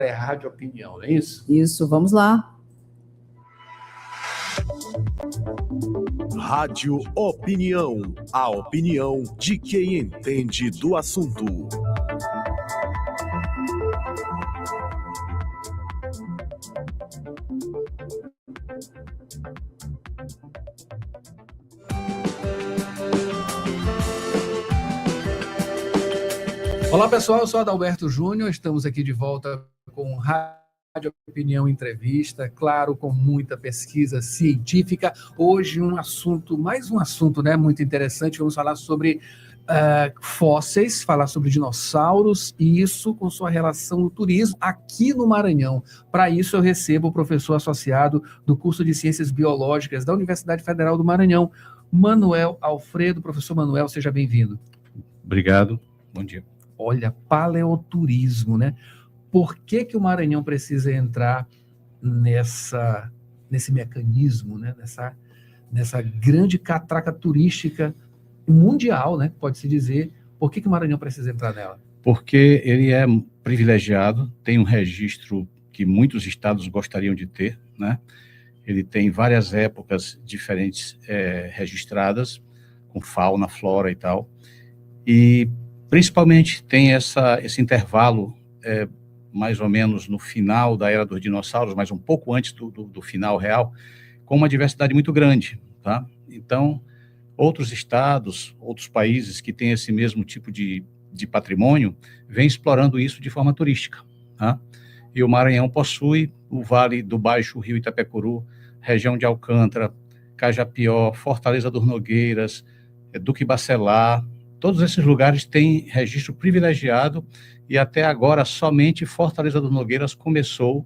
é Rádio Opinião, não é isso? Isso, vamos lá. Rádio Opinião, a opinião de quem entende do assunto. Olá pessoal, eu sou Adalberto Júnior, estamos aqui de volta com Rádio Opinião Entrevista, claro, com muita pesquisa científica. Hoje mais um assunto, né, muito interessante. Vamos falar sobre fósseis, falar sobre dinossauros e isso com sua relação no turismo aqui no Maranhão. Para isso eu recebo o professor associado do curso de Ciências Biológicas da Universidade Federal do Maranhão, Manuel Alfredo. Professor Manuel, seja bem-vindo. Obrigado, bom dia. Olha, paleoturismo, né? Por que o Maranhão precisa entrar nesse mecanismo, né? Nessa grande catraca turística mundial, né? Pode-se dizer. Por que o Maranhão precisa entrar nela? Porque ele é privilegiado, tem um registro que muitos estados gostariam de ter, né? Ele tem várias épocas diferentes registradas, com fauna, flora e tal. E principalmente tem esse intervalo, mais ou menos no final da era dos dinossauros, mas um pouco antes do final real, com uma diversidade muito grande, tá? Então, outros estados, outros países que têm esse mesmo tipo de patrimônio, vêm explorando isso de forma turística, tá? E o Maranhão possui o Vale do Baixo Rio Itapecuru, região de Alcântara, Cajapió, Fortaleza dos Nogueiras, Duque Bacelar. Todos esses lugares têm registro privilegiado e até agora somente Fortaleza dos Nogueiras começou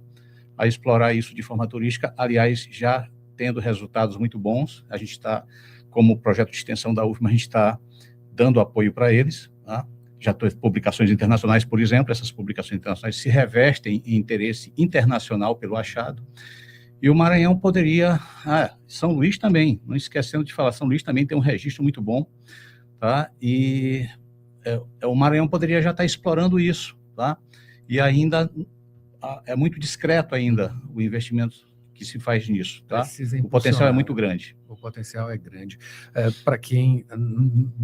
a explorar isso de forma turística, aliás, já tendo resultados muito bons. A gente está, como projeto de extensão da UFMA, a gente está dando apoio para eles, tá? Já tem publicações internacionais, por exemplo, essas publicações internacionais se revestem em interesse internacional pelo achado. E o Maranhão poderia... São Luís também, não esquecendo de falar, São Luís também tem um registro muito bom, tá? E o Maranhão poderia já estar explorando isso, tá? E ainda é muito discreto ainda o investimento que se faz nisso, tá? O potencial é muito grande. O potencial é grande. Para quem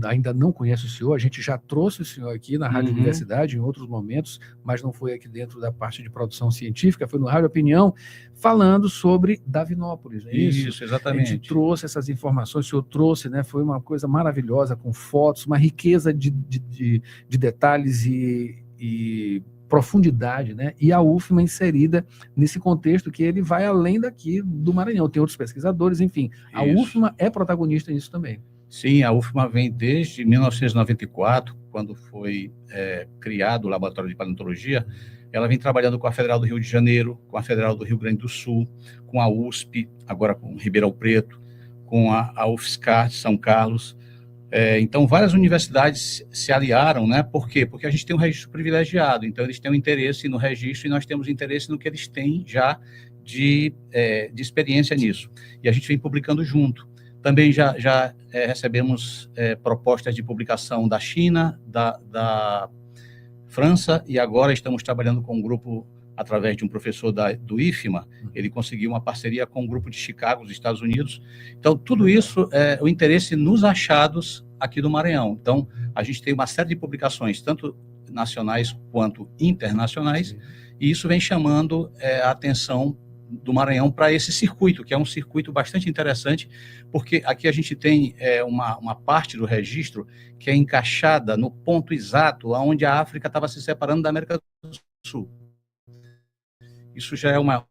ainda não conhece o senhor, a gente já trouxe o senhor aqui na Rádio Universidade em outros momentos, mas não foi aqui dentro da parte de produção científica, foi no Rádio Opinião, falando sobre Davinópolis, não é isso? Isso, exatamente. A gente trouxe essas informações, o senhor trouxe, né? Foi uma coisa maravilhosa, com fotos, uma riqueza de detalhes e profundidade, né? E a UFMA inserida nesse contexto que ele vai além daqui do Maranhão. Tem outros pesquisadores, enfim. A UFMA é protagonista nisso também. Sim, a UFMA vem desde 1994, quando foi criado o Laboratório de Paleontologia. Ela vem trabalhando com a Federal do Rio de Janeiro, com a Federal do Rio Grande do Sul, com a USP, agora com Ribeirão Preto, com a UFSCar de São Carlos. Então, várias universidades se aliaram, né? Por quê? Porque a gente tem um registro privilegiado, então eles têm um interesse no registro e nós temos interesse no que eles têm já de experiência nisso. E a gente vem publicando junto. Também já recebemos propostas de publicação da China, da França, e agora estamos trabalhando com um grupo, através de um professor do IFMA, ele conseguiu uma parceria com um grupo de Chicago, dos Estados Unidos. Então, tudo isso é o interesse nos achados aqui do Maranhão. Então, a gente tem uma série de publicações, tanto nacionais quanto internacionais, e isso vem chamando a atenção do Maranhão para esse circuito, que é um circuito bastante interessante, porque aqui a gente tem uma parte do registro que é encaixada no ponto exato onde a África estava se separando da América do Sul. Isso já é uma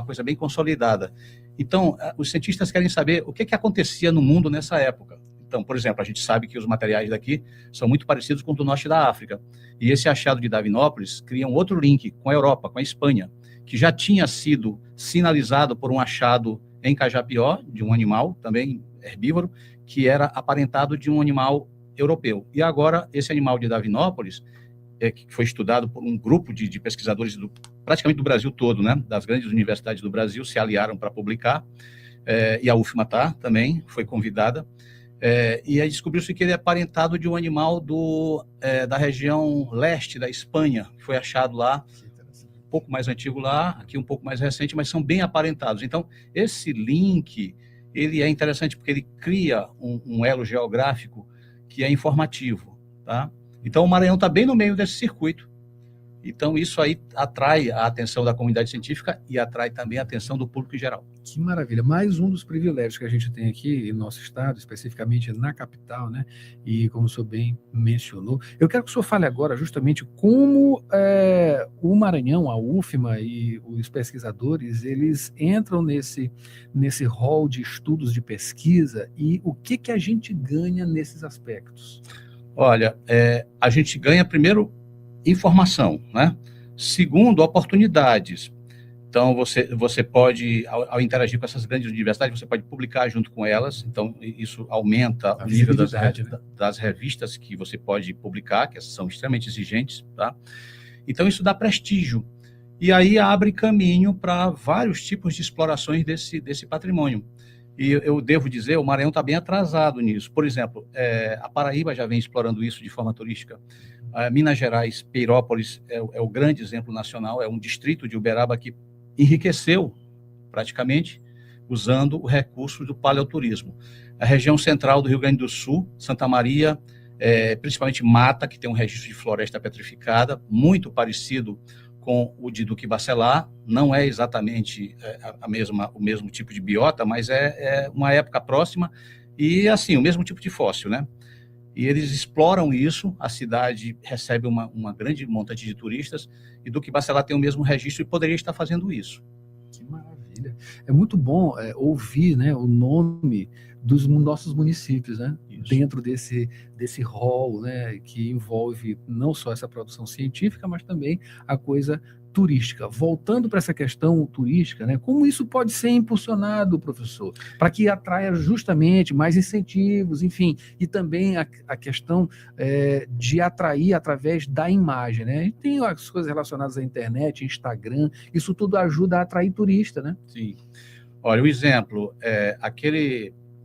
coisa bem consolidada. Então, os cientistas querem saber o que acontecia no mundo nessa época. Então, por exemplo, a gente sabe que os materiais daqui são muito parecidos com o do norte da África. E esse achado de Davinópolis cria um outro link com a Europa, com a Espanha, que já tinha sido sinalizado por um achado em Cajapió, de um animal também herbívoro, que era aparentado de um animal europeu. E agora, esse animal de Davinópolis, que foi estudado por um grupo de pesquisadores praticamente do Brasil todo, né? Das grandes universidades do Brasil, se aliaram para publicar, e a UFMA também foi convidada, e aí descobriu-se que ele é aparentado de um animal da região leste da Espanha, que foi achado lá pouco mais antigo lá, aqui um pouco mais recente, mas são bem aparentados. Então, esse link, ele é interessante porque ele cria um elo geográfico que é informativo, tá? Então, o Maranhão está bem no meio desse circuito. Então, isso aí atrai a atenção da comunidade científica e atrai também a atenção do público em geral. Que maravilha. Mais um dos privilégios que a gente tem aqui no nosso estado, especificamente na capital, né? E como o senhor bem mencionou, eu quero que o senhor fale agora justamente como o Maranhão, a UFMA e os pesquisadores, eles entram nesse rol de estudos de pesquisa e o que a gente ganha nesses aspectos. Olha, a gente ganha, primeiro, informação, né? Segundo, oportunidades. Então, você pode, ao interagir com essas grandes universidades, você pode publicar junto com elas. Então, isso aumenta o nível das revistas que você pode publicar, que são extremamente exigentes, tá? Então, isso dá prestígio. E aí abre caminho para vários tipos de explorações desse patrimônio. E eu devo dizer, o Maranhão está bem atrasado nisso. Por exemplo, a Paraíba já vem explorando isso de forma turística. Minas Gerais, Peirópolis é o grande exemplo nacional, é um distrito de Uberaba que enriqueceu praticamente usando o recurso do paleoturismo. A região central do Rio Grande do Sul, Santa Maria, principalmente Mata, que tem um registro de floresta petrificada, muito parecido com o de Duque Bacelar, não é exatamente o mesmo tipo de biota, mas é uma época próxima e, assim, o mesmo tipo de fóssil, né? E eles exploram isso, a cidade recebe uma grande montante de turistas, e Duque Bacelar tem o mesmo registro e poderia estar fazendo isso. Que maravilha. É muito bom ouvir, né, o nome dos nossos municípios, né, dentro desse rol, né, que envolve não só essa produção científica, mas também a coisa turística. Voltando para essa questão turística, né, como isso pode ser impulsionado, professor, para que atraia justamente mais incentivos, enfim, e também a questão de atrair através da imagem, né? E tem as coisas relacionadas à internet, Instagram, isso tudo ajuda a atrair turista, né? Sim. Olha, o exemplo,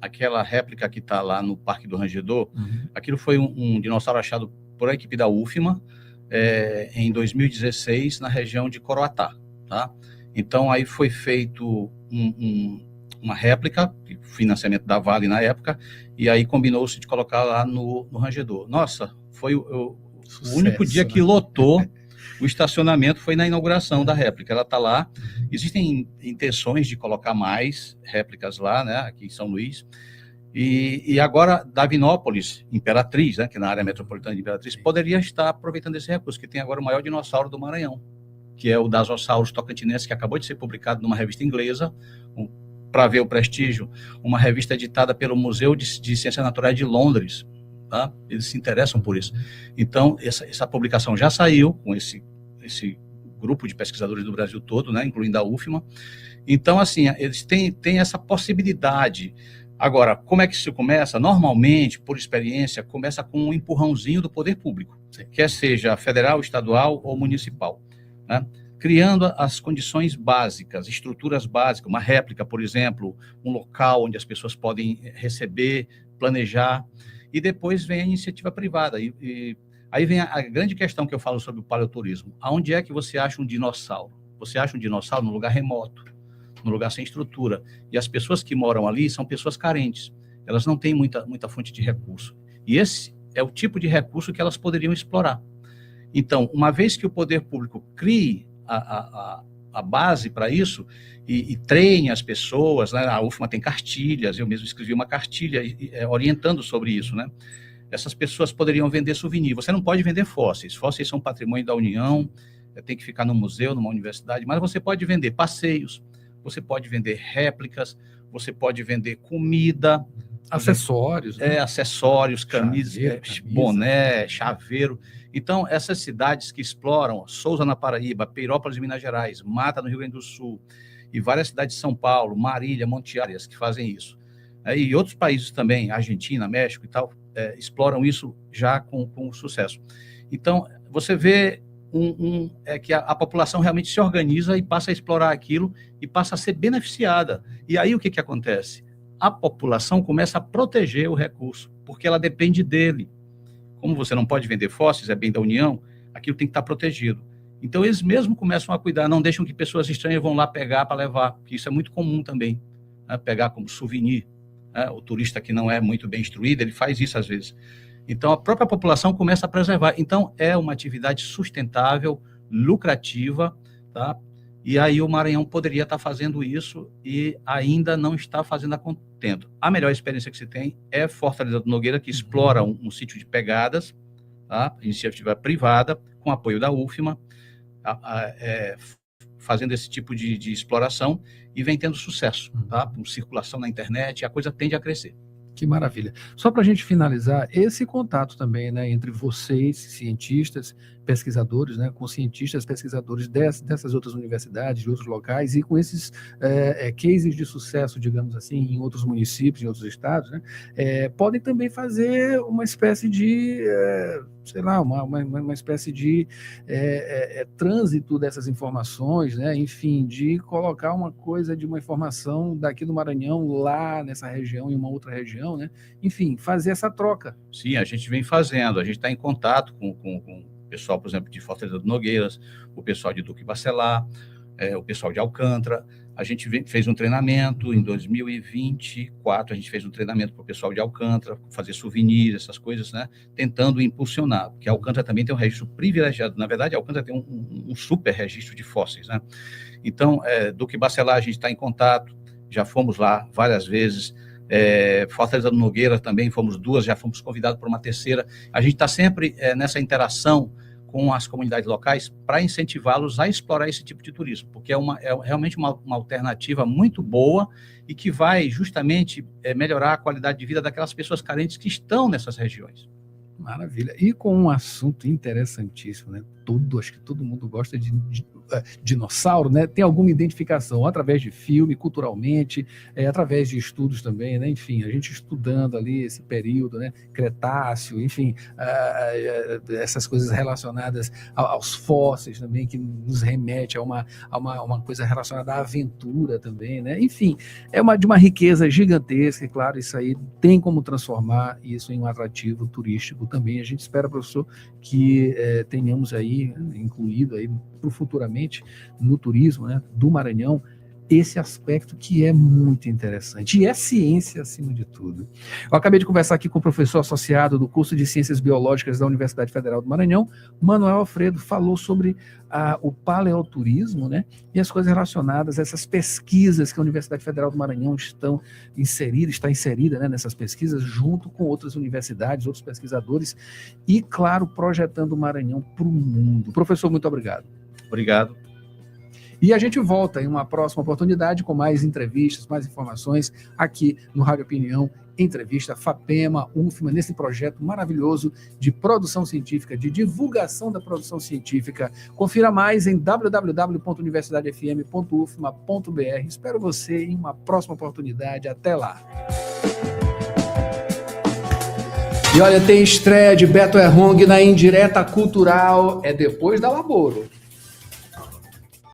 aquela réplica que está lá no Parque do Rangedor, aquilo foi um dinossauro achado por a equipe da UFMA, em 2016, na região de Coroatá, tá? Então, aí foi feito uma réplica, financiamento da Vale na época, e aí combinou-se de colocar lá no Rangedor. Nossa, foi o único dia que lotou o estacionamento, foi na inauguração da réplica. Ela está lá, existem intenções de colocar mais réplicas lá, né, aqui em São Luís. E agora, Davinópolis, Imperatriz, né, que é na área metropolitana de Imperatriz, poderia estar aproveitando esse recurso, que tem agora o maior dinossauro do Maranhão, que é o Dasosaurus tocantinense, que acabou de ser publicado numa revista inglesa, para ver o prestígio, uma revista editada pelo Museu de Ciências Naturais de Londres, tá? Eles se interessam por isso. Então, essa publicação já saiu com esse grupo de pesquisadores do Brasil todo, né, incluindo a UFMA. Então, assim, eles têm essa possibilidade. Agora, como é que isso começa? Normalmente, por experiência, começa com um empurrãozinho do poder público, quer seja federal, estadual ou municipal, né? Criando as condições básicas, estruturas básicas, uma réplica, por exemplo, um local onde as pessoas podem receber, planejar, e depois vem a iniciativa privada. E aí vem a grande questão que eu falo sobre o paleoturismo. Aonde é que você acha um dinossauro? Você acha um dinossauro num lugar remoto, num lugar sem estrutura. E as pessoas que moram ali são pessoas carentes. Elas não têm muita fonte de recurso. E esse é o tipo de recurso que elas poderiam explorar. Então, uma vez que o poder público crie a base para isso e treine as pessoas, né? A UFMA tem cartilhas, eu mesmo escrevi uma cartilha orientando sobre isso, né? Essas pessoas poderiam vender souvenir. Você não pode vender fósseis. Fósseis são patrimônio da União, tem que ficar no museu, numa universidade, mas você pode vender passeios, você pode vender réplicas, você pode vender comida, acessórios, né? Acessórios, camisas, boné, chaveiro. Então, essas cidades que exploram, Souza na Paraíba, Peirópolis, Minas Gerais, Mata no Rio Grande do Sul, e várias cidades de São Paulo, Marília, Monte Arias, que fazem isso. E outros países também, Argentina, México e tal, exploram isso já com sucesso. Então, você vê que a população realmente se organiza e passa a explorar aquilo e passa a ser beneficiada. E aí o que acontece? A população começa a proteger o recurso, porque ela depende dele. Como você não pode vender fósseis, é bem da União, aquilo tem que estar protegido. Então, eles mesmo começam a cuidar, não deixam que pessoas estranhas vão lá pegar para levar, porque isso é muito comum também, né? Pegar como souvenir. Né? O turista que não é muito bem instruído, ele faz isso às vezes. Então, a própria população começa a preservar. Então, é uma atividade sustentável, lucrativa, tá? E aí o Maranhão poderia estar fazendo isso e ainda não está fazendo a contento. A melhor experiência que se tem é Fortaleza do Nogueira, que explora um sítio de pegadas, tá? Iniciativa privada, com apoio da UFMA, fazendo esse tipo de exploração e vem tendo sucesso, tá? Com circulação na internet, a coisa tende a crescer. Que maravilha. Só para a gente finalizar, esse contato também, né, entre vocês, cientistas, pesquisadores, né, com cientistas, pesquisadores dessas outras universidades, de outros locais, e com esses cases de sucesso, digamos assim, em outros municípios, em outros estados, né, podem também fazer uma espécie de, sei lá, uma espécie de trânsito dessas informações, né, enfim, de colocar uma coisa de uma informação daqui do Maranhão lá nessa região, em uma outra região, né, enfim, fazer essa troca. Sim, a gente vem fazendo, a gente está em contato com o pessoal, por exemplo, de Fortaleza do Nogueiras, o pessoal de Duque Bacelar, o pessoal de Alcântara. A gente fez um treinamento em 2024, a gente fez um treinamento para o pessoal de Alcântara, fazer souvenirs, essas coisas, né? Tentando impulsionar, porque Alcântara também tem um registro privilegiado. Na verdade, Alcântara tem um super registro de fósseis, né? Então, Duque Bacelar, a gente está em contato, já fomos lá várias vezes. Fortaleza do Nogueira também, fomos duas, já fomos convidados para uma terceira. A gente está sempre nessa interação com as comunidades locais para incentivá-los a explorar esse tipo de turismo, porque é realmente uma alternativa muito boa e que vai justamente melhorar a qualidade de vida daquelas pessoas carentes que estão nessas regiões. Maravilha. E com um assunto interessantíssimo, né? Acho que todo mundo gosta de dinossauro, né? Tem alguma identificação através de filme, culturalmente, através de estudos também, né? Enfim, a gente estudando ali esse período, né? Cretáceo, enfim, essas coisas relacionadas aos fósseis também, que nos remete a uma coisa relacionada à aventura também, né? Enfim, de uma riqueza gigantesca, e claro, isso aí tem como transformar isso em um atrativo turístico também. A gente espera, professor, que tenhamos aí incluído aí futuramente no turismo, né, do Maranhão, esse aspecto que é muito interessante, e é ciência acima de tudo. Eu acabei de conversar aqui com o professor associado do curso de Ciências Biológicas da Universidade Federal do Maranhão, Manuel Alfredo, falou sobre o paleoturismo, né, e as coisas relacionadas a essas pesquisas que a Universidade Federal do Maranhão está inserida, né, nessas pesquisas, junto com outras universidades, outros pesquisadores, e, claro, projetando o Maranhão para o mundo. Professor, muito obrigado. Obrigado. E a gente volta em uma próxima oportunidade com mais entrevistas, mais informações aqui no Rádio Opinião, entrevista FAPEMA, UFMA, nesse projeto maravilhoso de produção científica, de divulgação da produção científica. Confira mais em www.universidadefm.ufma.br. Espero você em uma próxima oportunidade. Até lá. E olha, tem estreia de Beto Errong na Indireta Cultural, depois da Laboro.